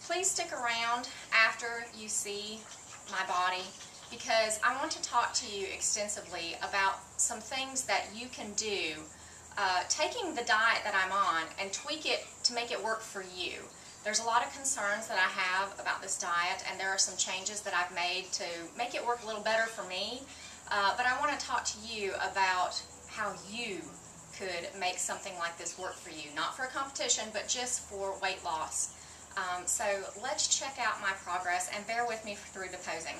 Please stick around after you see my body, because I want to talk to you extensively about some things that you can do, taking the diet that I'm on and tweak it to make it work for you. There's a lot of concerns that I have about this diet, and there are some changes that I've made to make it work a little better for me, but I want to talk to you about how you could make something like this work for you, not for a competition, but just for weight loss. So let's check out my progress, and bear with me through the posing.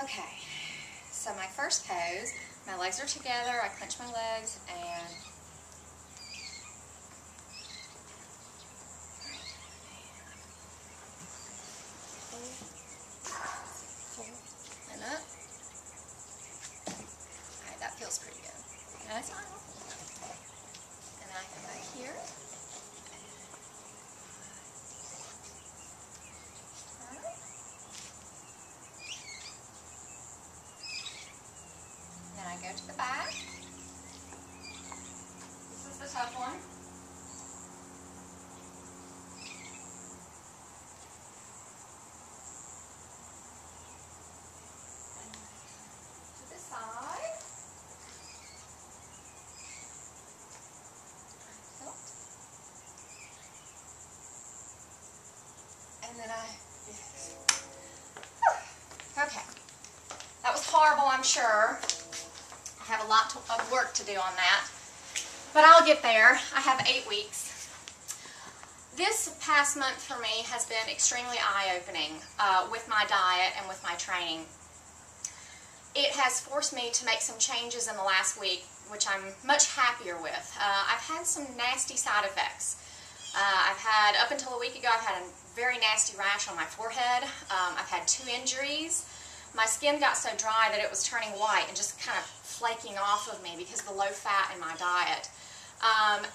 Okay, so my first pose, my legs are together, I clench my legs, and up. Alright, that feels pretty good. And I smile. And I come back here. Alright. Then I go to the back. This is the tough one. And then okay, that was horrible, I'm sure. I have a lot of work to do on that, but I'll get there. I have 8 weeks. This past month for me has been extremely eye-opening with my diet and with my training. It has forced me to make some changes in the last week, which I'm much happier with. I've had some nasty side effects. I've had, up until a week ago, I've had a very nasty rash on my forehead. I've had 2 injuries. My skin got so dry that it was turning white and just kind of flaking off of me because of the low fat in my diet. And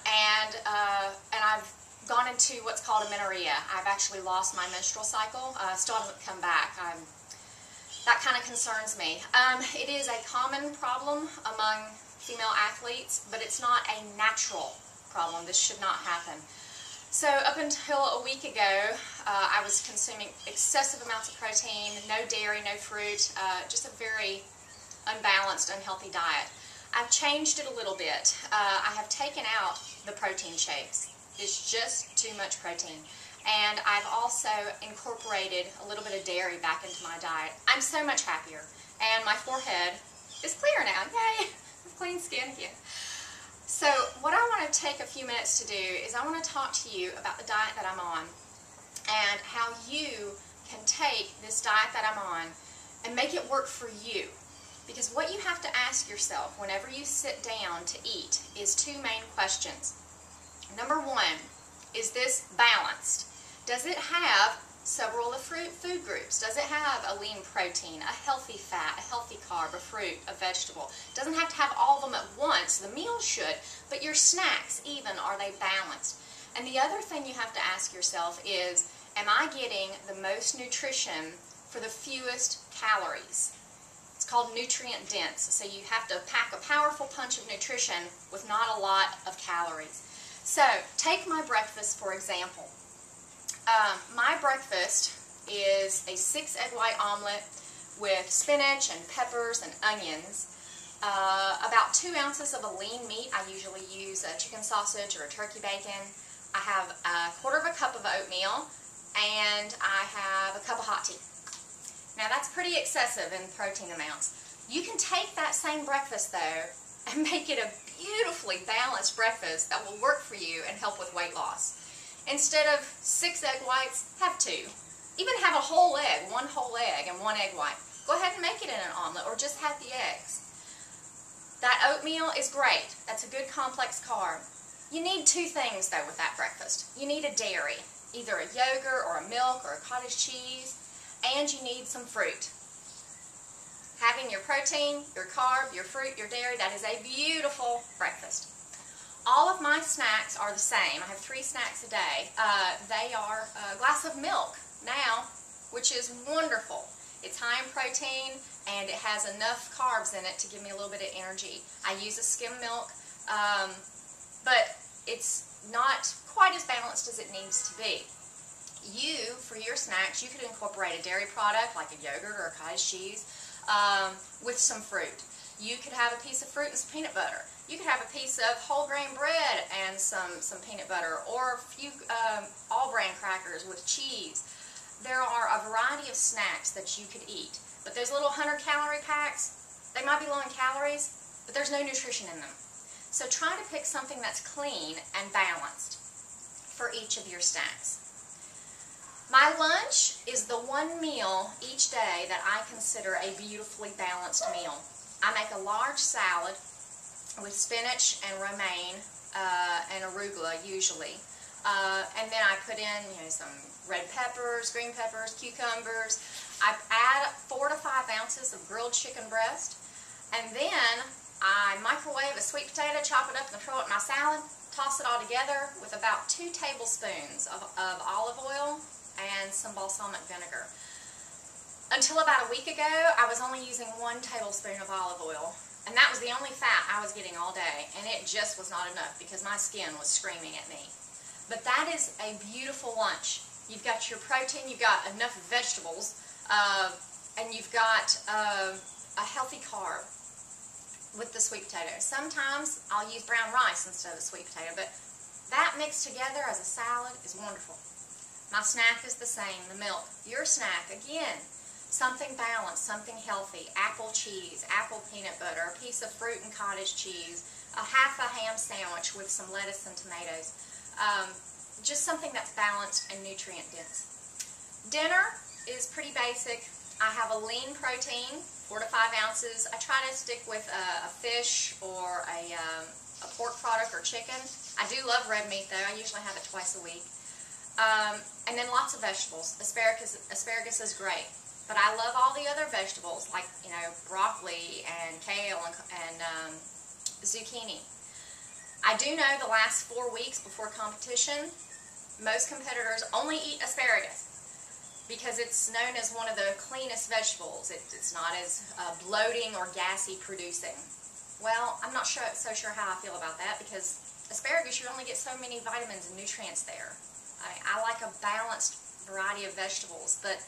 I've gone into what's called amenorrhea. I've actually lost my menstrual cycle. Still hasn't come back. That kind of concerns me. It is a common problem among female athletes, but it's not a natural problem. This should not happen. So up until a week ago, I was consuming excessive amounts of protein, no dairy, no fruit, just a very unbalanced, unhealthy diet. I've changed it a little bit. I have taken out the protein shakes. It's just too much protein. And I've also incorporated a little bit of dairy back into my diet. I'm so much happier. And my forehead is clear now. Yay! Clean skin again. So what I want to take a few minutes to do is I want to talk to you about the diet that I'm on and how you can take this diet that I'm on and make it work for you. Because what you have to ask yourself whenever you sit down to eat is 2 main questions. Number 1, is this balanced? Does it have several of the food groups? Does it have a lean protein, a healthy fat, a healthy carb, a fruit, a vegetable? It doesn't have to have all of them at once. The meal should, but your snacks even, are they balanced? And the other thing you have to ask yourself is, am I getting the most nutrition for the fewest calories? It's called nutrient dense, so you have to pack a powerful punch of nutrition with not a lot of calories. So, take my breakfast for example. My breakfast is a 6 egg white omelet with spinach and peppers and onions, about 2 ounces of a lean meat. I usually use a chicken sausage or a turkey bacon. I have a 1/4 cup of oatmeal, and I have a cup of hot tea. Now that's pretty excessive in protein amounts. You can take that same breakfast though and make it a beautifully balanced breakfast that will work for you and help with weight loss. Instead of 6 egg whites, have 2. Even have a whole egg, 1 whole egg and 1 egg white. Go ahead and make it in an omelet or just have the eggs. That oatmeal is great. That's a good complex carb. You need 2 things though with that breakfast. You need a dairy, either a yogurt or a milk or a cottage cheese, and you need some fruit. Having your protein, your carb, your fruit, your dairy, that is a beautiful breakfast. All of my snacks are the same. I have 3 snacks a day. They are a glass of milk now, which is wonderful. It's high in protein, and it has enough carbs in it to give me a little bit of energy. I use a skim milk, but it's not quite as balanced as it needs to be. You, for your snacks, you could incorporate a dairy product like a yogurt or a cottage cheese with some fruit. You could have a piece of fruit and some peanut butter. You could have a piece of whole grain bread and some peanut butter, or a few all bran crackers with cheese. There are a variety of snacks that you could eat, but those little 100-calorie packs, they might be low in calories, but there's no nutrition in them. So try to pick something that's clean and balanced for each of your snacks. My lunch is the one meal each day that I consider a beautifully balanced meal. I make a large salad with spinach and romaine and arugula usually. And then I put in some red peppers, green peppers, cucumbers. I add 4 to 5 ounces of grilled chicken breast. And then I microwave a sweet potato, chop it up and throw it in my salad, toss it all together with about 2 tablespoons of olive oil and some balsamic vinegar. Until about a week ago, I was only using 1 tablespoon of olive oil. And that was the only fat I was getting all day, and it just was not enough because my skin was screaming at me. But that is a beautiful lunch. You've got your protein, you've got enough vegetables, and you've got a healthy carb with the sweet potato. Sometimes I'll use brown rice instead of sweet potato, but that mixed together as a salad is wonderful. My snack is the same, the milk. Your snack, again, something balanced, something healthy. Apple cheese, apple peanut butter, a piece of fruit and cottage cheese, half a ham sandwich with some lettuce and tomatoes. Just something that's balanced and nutrient dense. Dinner is pretty basic. I have a lean protein, 4 to 5 ounces. I try to stick with a fish or a pork product or chicken. I do love red meat though. I usually have it twice a week. And then lots of vegetables. Asparagus is great. But I love all the other vegetables like, broccoli and kale and zucchini. I do know the last 4 weeks before competition, most competitors only eat asparagus because it's known as one of the cleanest vegetables. It's not as bloating or gassy producing. Well, I'm not so sure how I feel about that because asparagus, you only get so many vitamins and nutrients there. I like a balanced variety of vegetables, but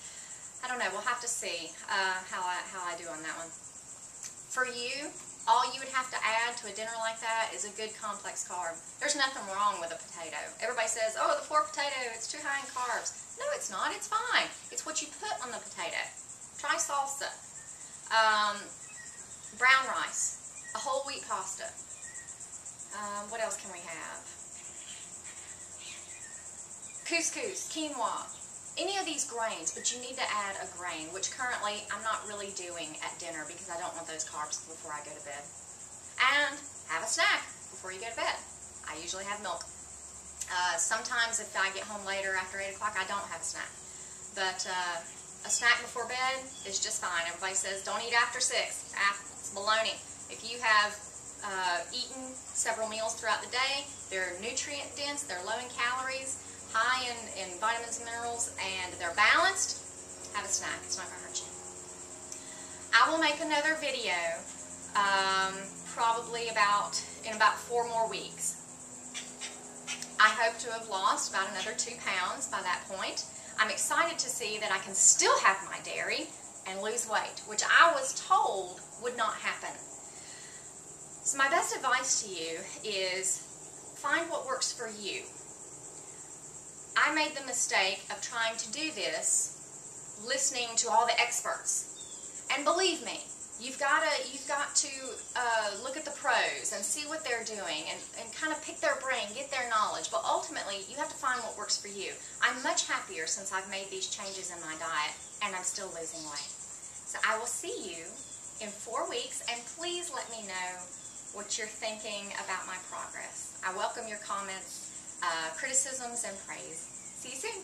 I don't know, we'll have to see how I do on that one. For you, all you would have to add to a dinner like that is a good complex carb. There's nothing wrong with a potato. Everybody says, oh, the poor potato, it's too high in carbs. No, it's not. It's fine. It's what you put on the potato. Try salsa. Brown rice. A whole wheat pasta. What else can we have? Couscous, quinoa. Any of these grains, but you need to add a grain, which currently I'm not really doing at dinner because I don't want those carbs before I go to bed. And have a snack before you go to bed. I usually have milk. Sometimes if I get home later after 8 o'clock, I don't have a snack. But a snack before bed is just fine. Everybody says don't eat after 6. It's baloney. If you have eaten several meals throughout the day, they're nutrient dense, they're low in calories, high in vitamins and minerals, and they're balanced, have a snack. It's not going to hurt you. I will make another video probably in about 4 more weeks. I hope to have lost about another 2 pounds by that point. I'm excited to see that I can still have my dairy and lose weight, which I was told would not happen. So my best advice to you is find what works for you. I made the mistake of trying to do this listening to all the experts. And believe me, you've got to look at the pros and see what they're doing and kind of pick their brain, get their knowledge. But ultimately, you have to find what works for you. I'm much happier since I've made these changes in my diet, and I'm still losing weight. So I will see you in 4 weeks, and please let me know what you're thinking about my progress. I welcome your comments, criticisms, and praise. See you soon.